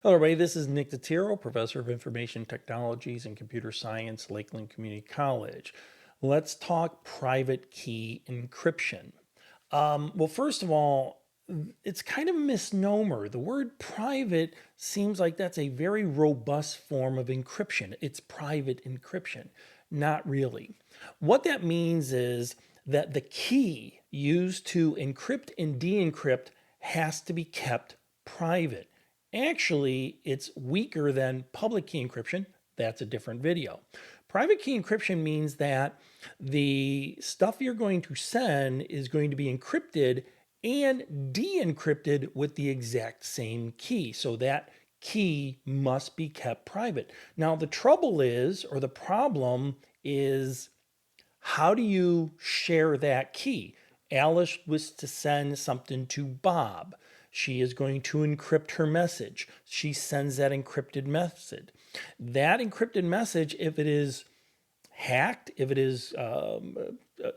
Hello, everybody. This is Nick Totiro, Professor of Information Technologies and Computer Science, Lakeland Community College. Let's talk private key encryption. Well, first of all, it's kind of a misnomer. The word private seems like that's a very robust form of encryption. It's private encryption. Not really. What that means is that the key used to encrypt and de-encrypt has to be kept private. Actually, it's weaker than public key encryption. That's a different video. Private key encryption means that the stuff you're going to send is going to be encrypted and de-encrypted with the exact same key. So that key must be kept private. Now, the trouble is, or the problem is, how do you share that key? Alice was to send something to Bob. She is going to encrypt her message. She sends that encrypted message. That encrypted message, if it is hacked, if it is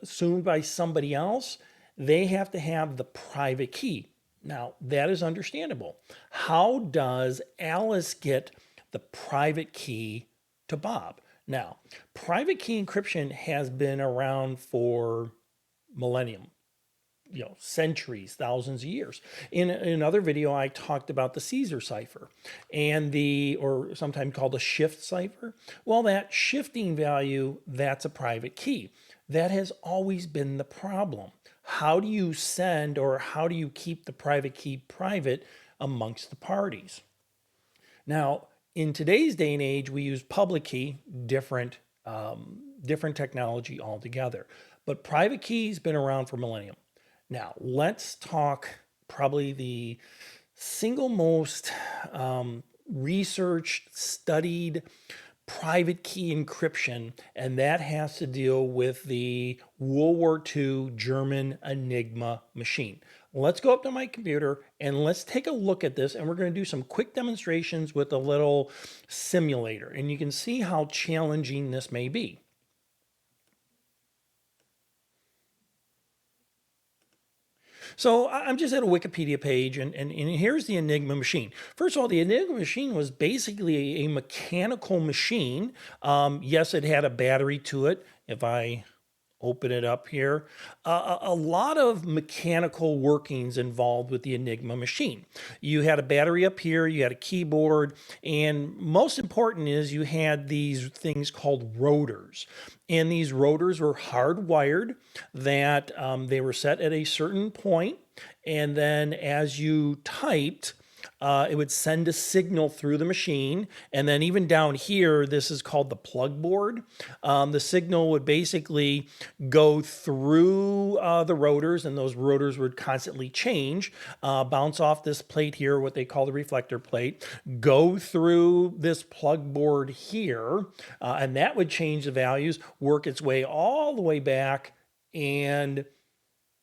assumed by somebody else, they have to have the private key. Now, that is understandable. How does Alice get the private key to Bob? Now, private key encryption has been around for millennium, centuries, thousands of years. In another video, I talked about the Caesar cipher and or sometimes called a shift cipher. Well, that shifting value, that's a private key. That has always been the problem. How do you send or how do you keep the private key private amongst the parties? Now, in today's day and age, we use public key, different technology altogether. But private key's been around for millennium. Now, let's talk probably the single most researched, studied private key encryption, and that has to deal with the World War II German Enigma machine. Let's go up to my computer and let's take a look at this, and we're going to do some quick demonstrations with a little simulator, and you can see how challenging this may be. So I'm just at a Wikipedia page, and here's the Enigma machine. First of all, the Enigma machine was basically a mechanical machine. Yes, it had a battery to it. If I open it up here, a lot of mechanical workings involved with the Enigma machine. You had a battery up here, you had a keyboard, and most important is you had these things called rotors. And these rotors were hardwired, that they were set at a certain point, and then as you typed, it would send a signal through the machine. And then even down here, this is called the plug board. The signal would basically go through the rotors, and those rotors would constantly change, bounce off this plate here, what they call the reflector plate, go through this plug board here, and that would change the values, work its way all the way back, and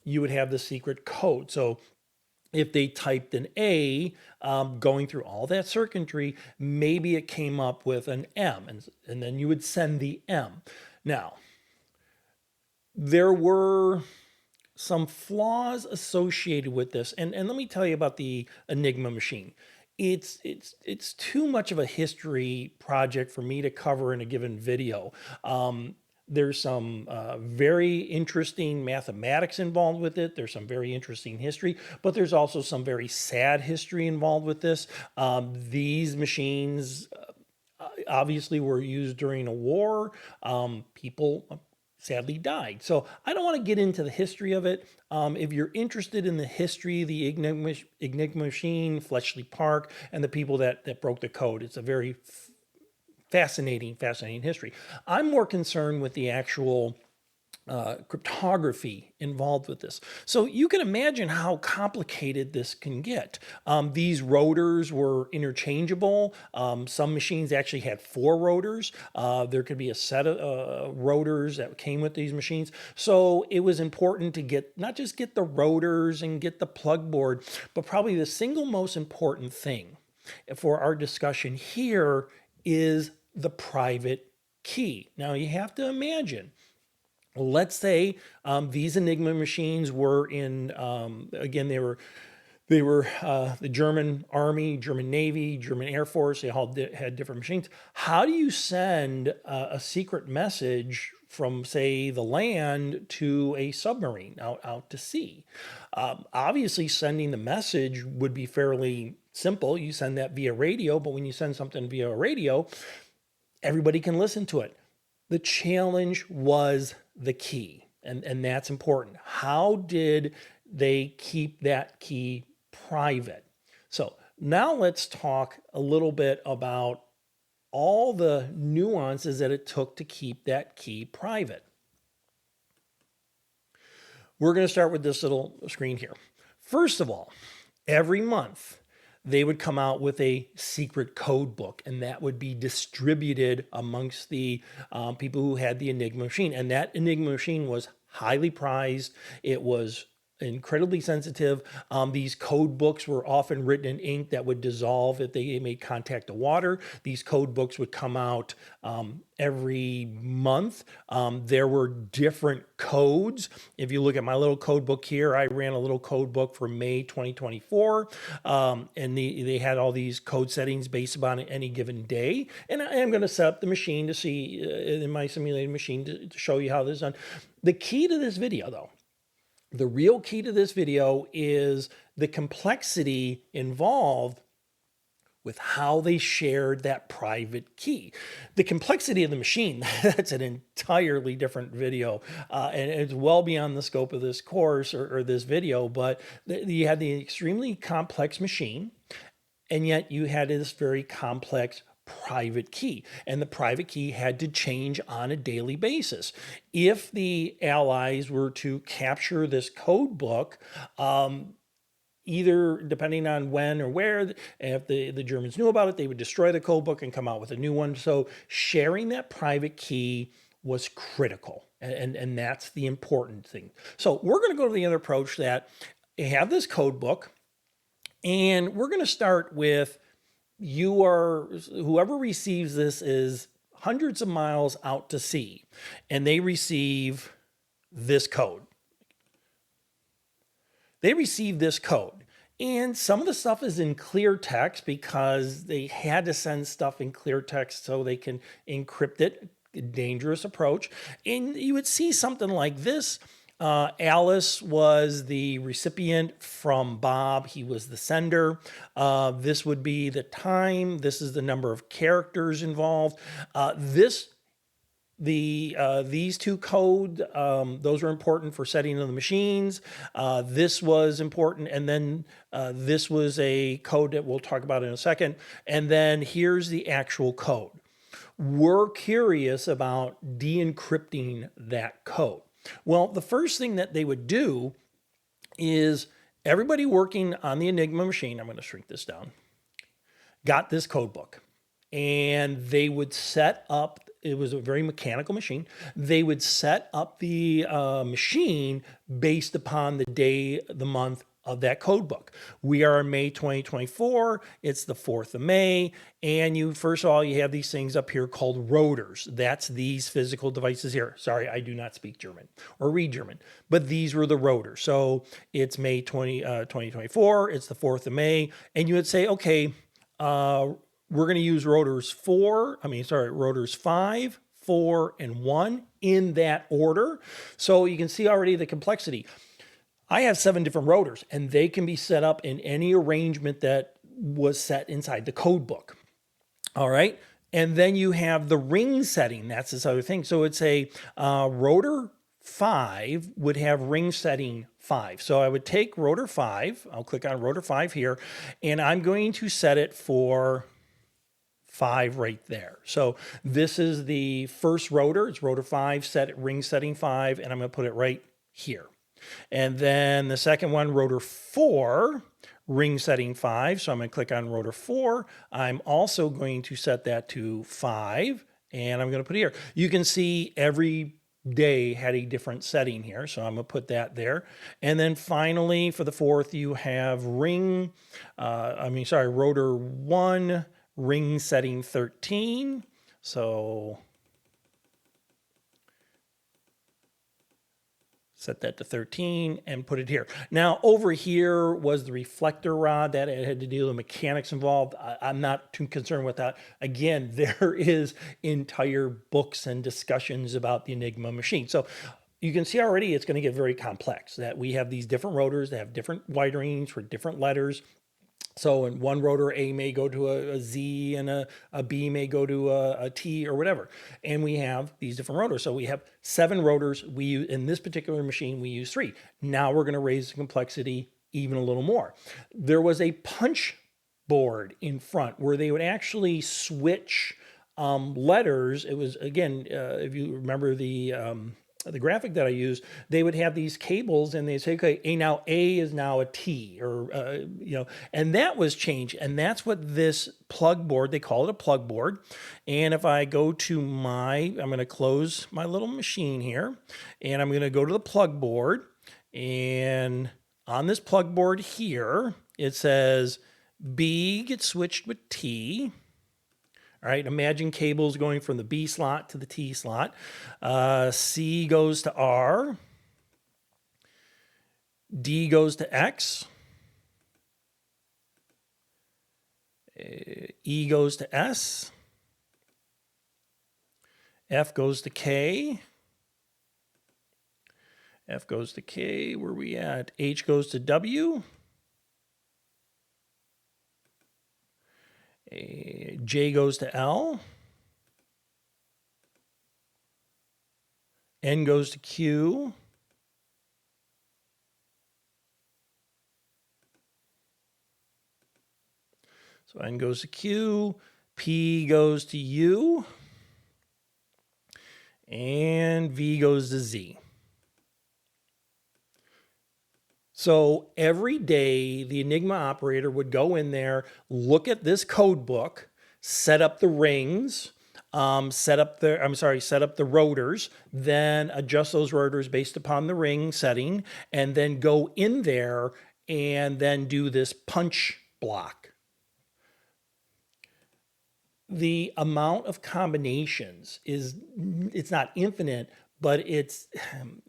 you would have the secret code. So if they typed an A, going through all that circuitry, maybe it came up with an M, and then you would send the M. Now, there were some flaws associated with this, and let me tell you about the Enigma machine. It's too much of a history project for me to cover in a given video. There's some very interesting mathematics involved with it. There's some very interesting history, but there's also some very sad history involved with this. These machines obviously were used during a war. People sadly died. So I don't want to get into the history of it. If you're interested in the history, the Enigma machine, Fletchley Park, and the people that broke the code, it's a very fascinating history. I'm more concerned with the actual cryptography involved with this. So you can imagine how complicated this can get. These rotors were interchangeable. Some machines actually had 4 rotors. There could be a set of rotors that came with these machines. So it was important to not just get the rotors and get the plug board, but probably the single most important thing for our discussion here is the private key. Now you have to imagine, let's say these Enigma machines were again, They were the German Army, German Navy, German Air Force. They all had different machines. How do you send a secret message from, say, the land to a submarine out to sea? Obviously, sending the message would be fairly simple. You send that via radio, but when you send something via radio, everybody can listen to it. The challenge was the key, and that's important. How did they keep that key private? So now let's talk a little bit about all the nuances that it took to keep that key private. We're going to start with this little screen here. First of all, every month they would come out with a secret code book, and that would be distributed amongst the people who had the Enigma machine. And that Enigma machine was highly prized. It was incredibly sensitive. These code books were often written in ink that would dissolve if they made contact to water. These code books would come out every month. There were different codes. If you look at my little code book here, I ran a little code book for May 2024, and they had all these code settings based upon any given day. And I am going to set up the machine to see in my simulated machine to show you how this is done. The key to this video, though, the real key to this video is the complexity involved with how they shared that private key. The complexity of the machine, that's an entirely different video, and it's well beyond the scope of this course or this video, but you had the extremely complex machine, and yet you had this very complex private key, and the private key had to change on a daily basis. If the Allies were to capture this code book, either depending on when or where, if the Germans knew about it, they would destroy the code book and come out with a new one. So sharing that private key was critical, and that's the important thing. So we're going to go to the other approach that you have this code book, and we're going to start with whoever receives this is hundreds of miles out to sea, and they receive this code. They receive this code, and some of the stuff is in clear text because they had to send stuff in clear text so they can encrypt it. A dangerous approach. And you would see something like this. Alice was the recipient from Bob. He was the sender. This would be the time. This is the number of characters involved. These two code, those were important for setting of the machines. This was important. And then this was a code that we'll talk about in a second. And then here's the actual code. We're curious about de-encrypting that code. Well, the first thing that they would do is everybody working on the Enigma machine, I'm going to shrink this down, got this code book, and they would set up, it was a very mechanical machine, they would set up the machine based upon the day, the month of that code book. We are in May 2024. It's the 4th of May. And first of all, you have these things up here called rotors. That's these physical devices here. Sorry, I do not speak German or read German, but these were the rotors. So it's May 2024. It's the 4th of May. And you would say, okay, we're going to use rotors 5, 4, and 1 in that order. So you can see already the complexity. I have 7 different rotors, and they can be set up in any arrangement that was set inside the code book. All right. And then you have the ring setting. That's this other thing. So it's a rotor 5 would have ring setting 5. So I would take rotor 5. I'll click on rotor 5 here, and I'm going to set it for 5 right there. So this is the first rotor. It's rotor 5, set at ring setting 5, and I'm going to put it right here. And then the second one, rotor 4, ring setting 5. So I'm going to click on rotor 4. I'm also going to set that to 5, and I'm going to put it here. You can see every day had a different setting here. So I'm going to put that there. And then finally, for the 4th, you have rotor 1, ring setting 13. So Set that to 13 and put it here. Now over here was the reflector rod that it had to deal with mechanics involved. I'm not too concerned with that. Again, there is entire books and discussions about the Enigma machine. So you can see already it's going to get very complex, that we have these different rotors that have different widerings for different letters. So in one rotor, A may go to a Z and a B may go to a T or whatever. And we have these different rotors. So we have 7 rotors. We use, in this particular machine, we use 3. Now we're going to raise the complexity even a little more. There was a punch board in front where they would actually switch letters. It was, again, if you remember the graphic that I used, they would have these cables and they say, okay, now A is now a T, or, and that was changed. And that's what this plug board, they call it a plug board. And if I go to I'm going to close my little machine here, and I'm going to go to the plug board, and on this plug board here, it says B gets switched with T. All right, imagine cables going from the B slot to the T slot. C goes to R. D goes to X. E goes to S. F goes to K. F goes to K. Where are we at? H goes to W. J goes to L. N goes to Q. So N goes to Q. P goes to U. And V goes to Z. So every day, the Enigma operator would go in there, look at this code book, set up the rings, set up the rotors, then adjust those rotors based upon the ring setting, and then go in there and then do this punch block. The amount of combinations it's not infinite, but it's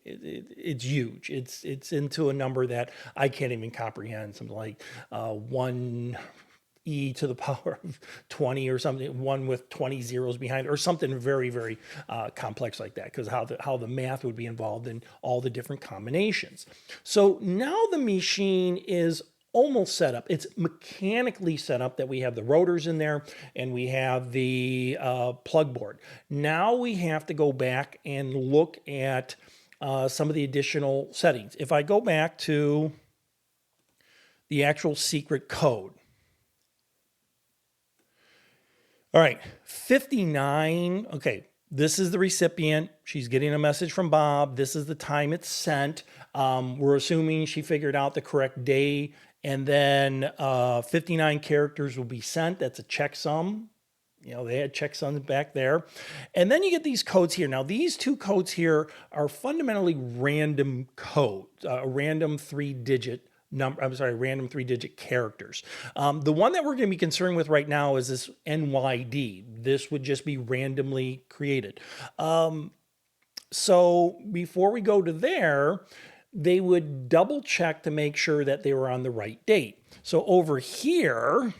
huge. It's into a number that I can't even comprehend. Something like 1 e to the power of 20 or something, 1 with 20 zeros behind it, or something very, very complex like that, because how the math would be involved in all the different combinations. So now the machine is almost set up. It's mechanically set up, that we have the rotors in there and we have the plug board. Now we have to go back and look at some of the additional settings. If I go back to the actual secret code. All right, 59, okay, this is the recipient. She's getting a message from Bob. This is the time it's sent. We're assuming she figured out the correct day, and then 59 characters will be sent. That's a checksum. You know, they had checksums back there. And then you get these codes here. Now, these 2 codes here are fundamentally random codes, random 3-digit random 3-digit characters. The one that we're going to be concerned with right now is this NYD. This would just be randomly created. So before we go to there, they would double check to make sure that they were on the right date. So over here,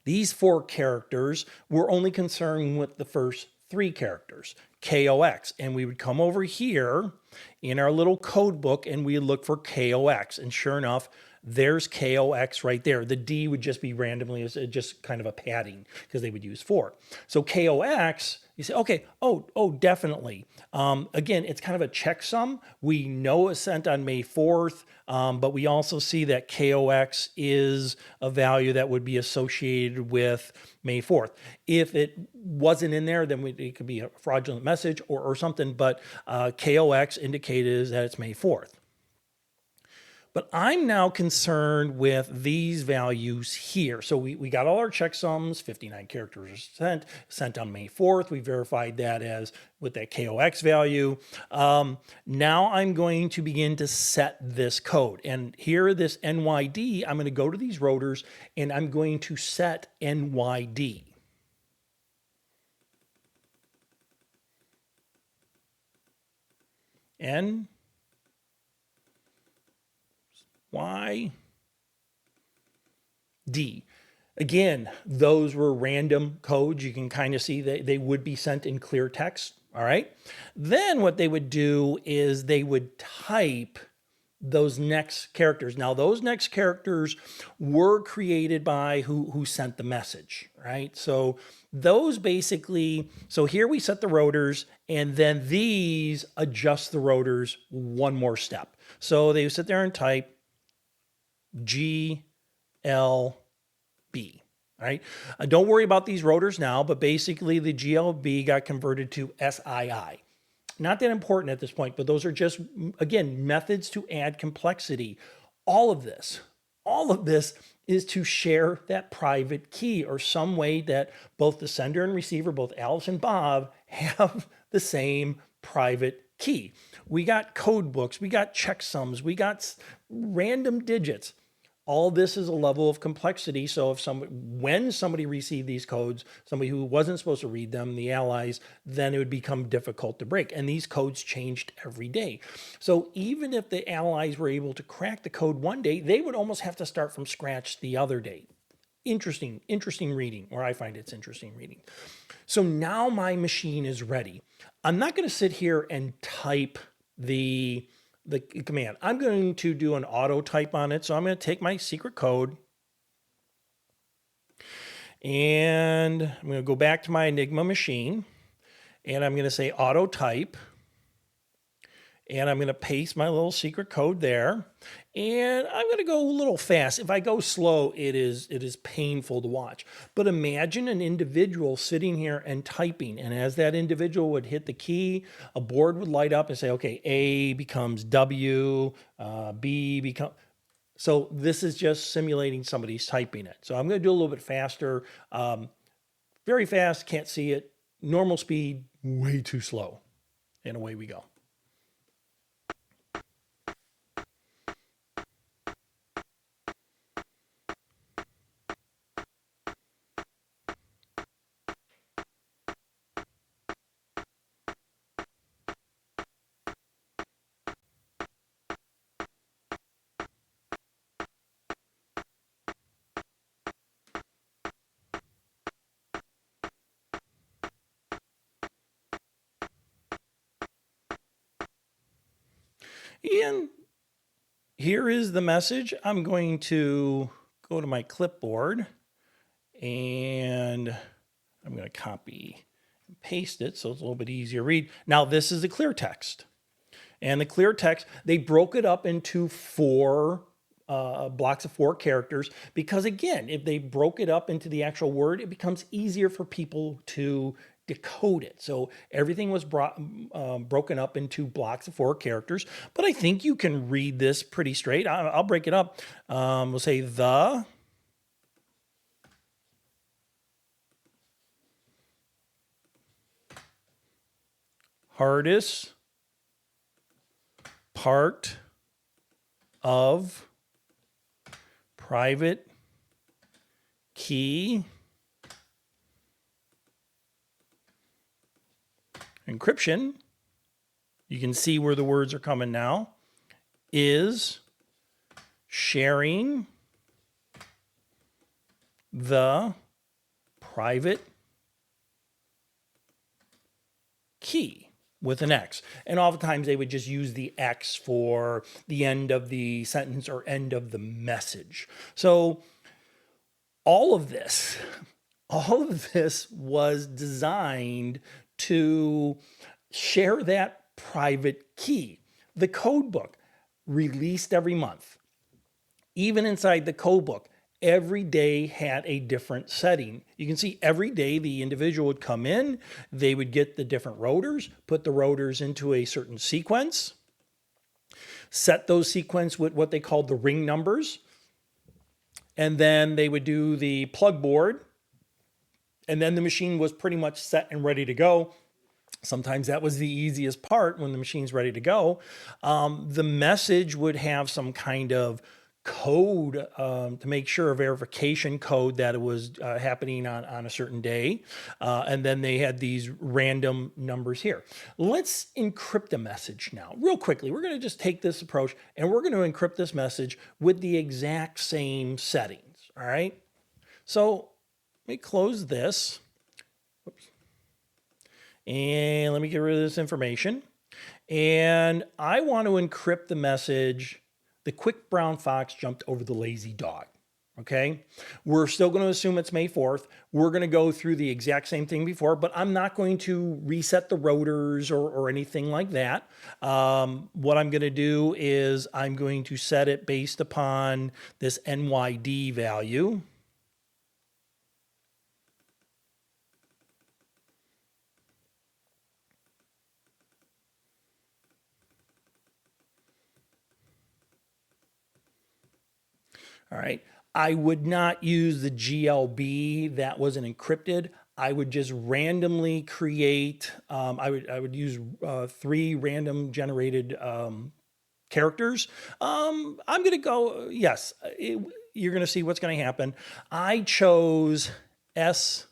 these 4 characters, we're only concerned with the first 3 characters, KOX. And we would come over here in our little code book and we look for KOX. And sure enough, there's KOX right there. The D would just be randomly, just kind of a padding, because they would use 4. So KOX, you say, okay, oh, definitely. Again, it's kind of a checksum. We know it's sent on May 4th, but we also see that KOX is a value that would be associated with May 4th. If it wasn't in there, then it could be a fraudulent message or something, but KOX indicated that it's May 4th. But I'm now concerned with these values here. So we got all our checksums, 59 characters sent on May 4th. We verified that as with that KOX value. Now I'm going to begin to set this code. And here, this NYD, I'm going to go to these rotors and I'm going to set NYD. N, Y, D. Again, those were random codes. You can kind of see that they would be sent in clear text. All right. Then what they would do is they would type those next characters. Now, those next characters were created by who sent the message, right? So those basically, so here we set the rotors, and then these adjust the rotors one more step. So they sit there and type G, L, B. All right. Don't worry about these rotors now, but basically the GLB got converted to SII. Not that important at this point, but those are just, again, methods to add complexity. All of this is to share that private key, or some way that both the sender and receiver, both Alice and Bob, have the same private key. We got code books, we got checksums, we got random digits. All this is a level of complexity. So when somebody received these codes, somebody who wasn't supposed to read them, the allies, then it would become difficult to break. And these codes changed every day. So even if the allies were able to crack the code one day, they would almost have to start from scratch the other day. Interesting reading, or I find it's interesting reading. So now my machine is ready. I'm not going to sit here and type the command. I'm going to do an auto type on it. So I'm going to take my secret code and I'm going to go back to my Enigma machine, and I'm going to say auto type, and I'm going to paste my little secret code there, and I'm going to go a little fast. If I go slow, it is painful to watch. But imagine an individual sitting here and typing, and as that individual would hit the key, a board would light up and say, okay, A becomes W, B becomes... So this is just simulating somebody's typing it. So I'm going to do a little bit faster. Very fast, can't see it. Normal speed, way too slow. And away we go. And here is the message. I'm going to go to my clipboard, and I'm going to copy and paste it so it's a little bit easier to read. Now, this is the clear text. And the clear text, they broke it up into blocks of 4 characters, because again, if they broke it up into the actual word, it becomes easier for people to decode it. So everything was broken up into blocks of 4 characters, but I think you can read this pretty straight. I'll break it up. We'll say the hardest part of private key encryption, you can see where the words are coming now, is sharing the private key with an X. And oftentimes they would just use the X for the end of the sentence or end of the message. So all of this was designed to share that private key. The code book released every month. Even inside the code book, every day had a different setting. You can see every day the individual would come in, they would get the different rotors, put the rotors into a certain sequence, set those sequence with what they called the ring numbers, and then they would do the plug board, and then the machine was pretty much set and ready to go. Sometimes that was the easiest part when the machine's ready to go. The message would have some kind of code to make sure, a verification code that it was happening on a certain day. And then they had these random numbers here. Let's encrypt a message now. Real quickly, we're going to just take this approach and we're going to encrypt this message with the exact same settings. All right. So let me close this. Whoops. And let me get rid of this information. And I want to encrypt the message, "The quick brown fox jumped over the lazy dog." Okay. We're still going to assume it's May 4th. We're going to go through the exact same thing before, but I'm not going to reset the rotors or anything like that. What I'm going to do is I'm going to set it based upon this NYD value. All right. I would not use the GLB that wasn't encrypted. I would just randomly create, I would use 3 random generated characters. I'm going to go, yes, you're going to see what's going to happen. I chose SII.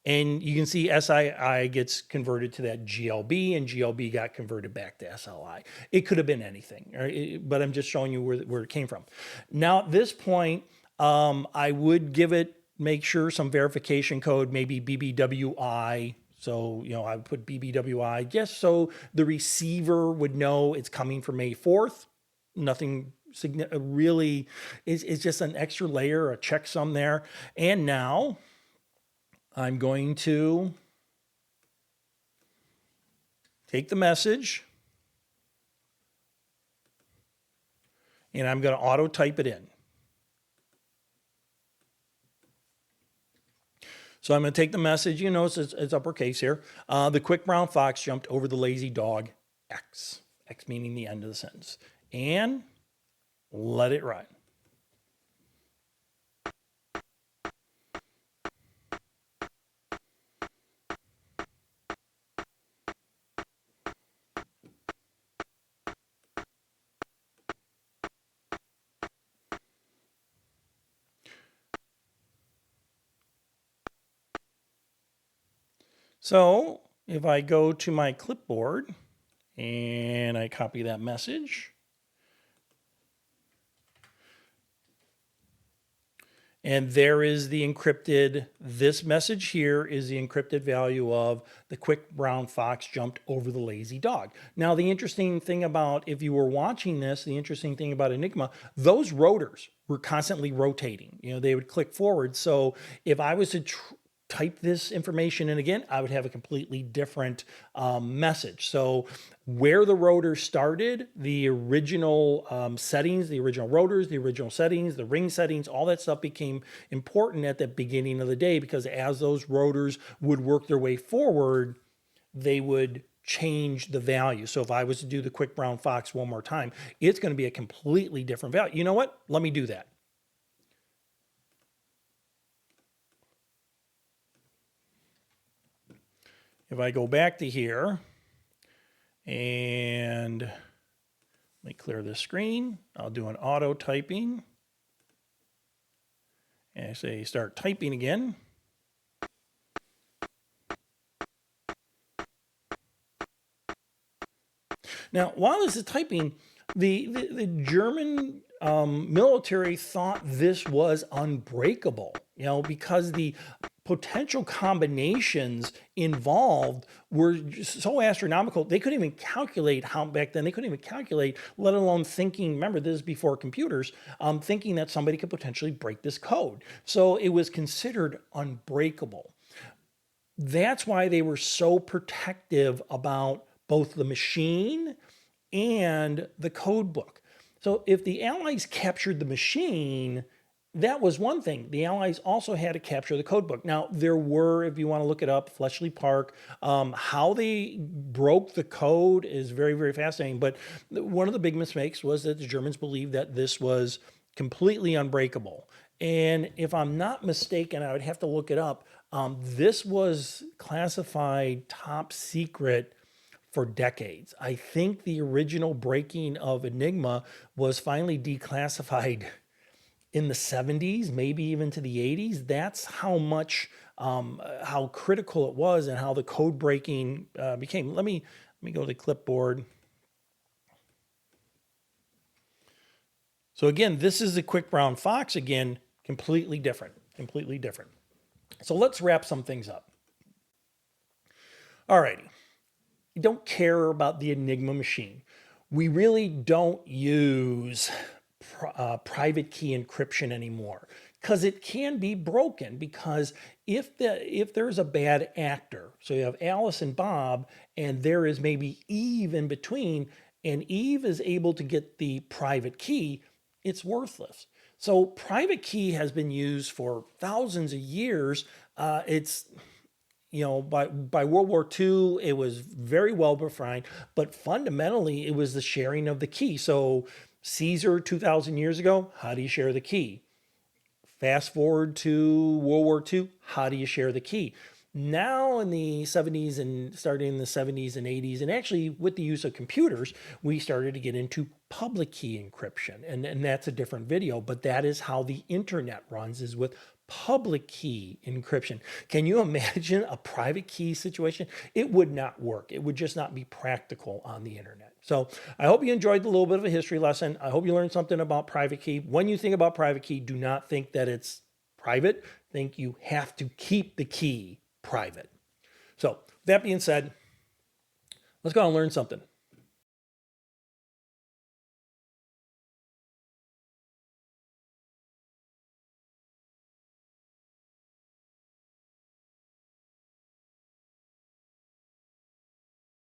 And you can see SII gets converted to that GLB, and GLB got converted back to SLI. It could have been anything, right? But I'm just showing you where it came from. Now, at this point, I would give it, make sure some verification code, maybe BBWI. So, I would put BBWI just so the receiver would know it's coming from May 4th. Nothing really, it's just an extra layer, a checksum there. And now I'm going to take the message and I'm going to auto type it in. So I'm going to take the message, it's uppercase here. "The quick brown fox jumped over the lazy dog, X." X meaning the end of the sentence. And let it run. So if I go to my clipboard and I copy that message, and there is the encrypted, this message here is the encrypted value of "the quick brown fox jumped over the lazy dog." Now, the interesting thing about, if you were watching this, the interesting thing about Enigma, those rotors were constantly rotating. They would click forward. So if I was to type this information in again, I would have a completely different message. So where the rotor started, the original settings, the original rotors, the original settings, the ring settings, all that stuff became important at the beginning of the day, because as those rotors would work their way forward, they would change the value. So if I was to do the quick brown fox one more time, it's going to be a completely different value. You know what? Let me do that. If I go back to here and let me clear this screen, I'll do an auto typing. And I say start typing again. Now, while this is typing, the German military thought this was unbreakable, because the potential combinations involved were so astronomical. They couldn't even calculate how, back then, they couldn't even calculate, let alone thinking, remember this is before computers, thinking that somebody could potentially break this code. So it was considered unbreakable. That's why they were so protective about both the machine and the code book. So if the Allies captured the machine, that was one thing. The Allies also had to capture the code book. Now, there were, if you want to look it up, Fletchley Park, how they broke the code is very, very fascinating. But one of the big mistakes was that the Germans believed that this was completely unbreakable. And if I'm not mistaken, I would have to look it up. This was classified top secret for decades. I think the original breaking of Enigma was finally declassified in the 70s, maybe even to the 80s. That's how much, how critical it was and how the code breaking became. Let me go to the clipboard. So again, this is the quick brown fox again, completely different, completely different. So let's wrap some things up. All righty. We don't care about the Enigma machine. We really don't use private key encryption anymore because it can be broken. Because if there's a bad actor, so you have Alice and Bob, and there is maybe Eve in between, and Eve is able to get the private key, it's worthless. So private key has been used for thousands of years. It's by World War II, it was very well defined, but fundamentally, it was the sharing of the key. So, Caesar 2,000 years ago, how do you share the key? Fast forward to World War II, how do you share the key? Now, in the 70s and starting in the 70s and 80s, and actually with the use of computers, we started to get into public key encryption. And that's a different video, but that is how the internet runs, is with public key encryption. Can you imagine a private key situation? It would not work. It would just not be practical on the internet. So I hope you enjoyed a little bit of a history lesson. I hope you learned something about private key. When you think about private key, do not think that it's private. Think you have to keep the key private. So that being said, let's go and learn something.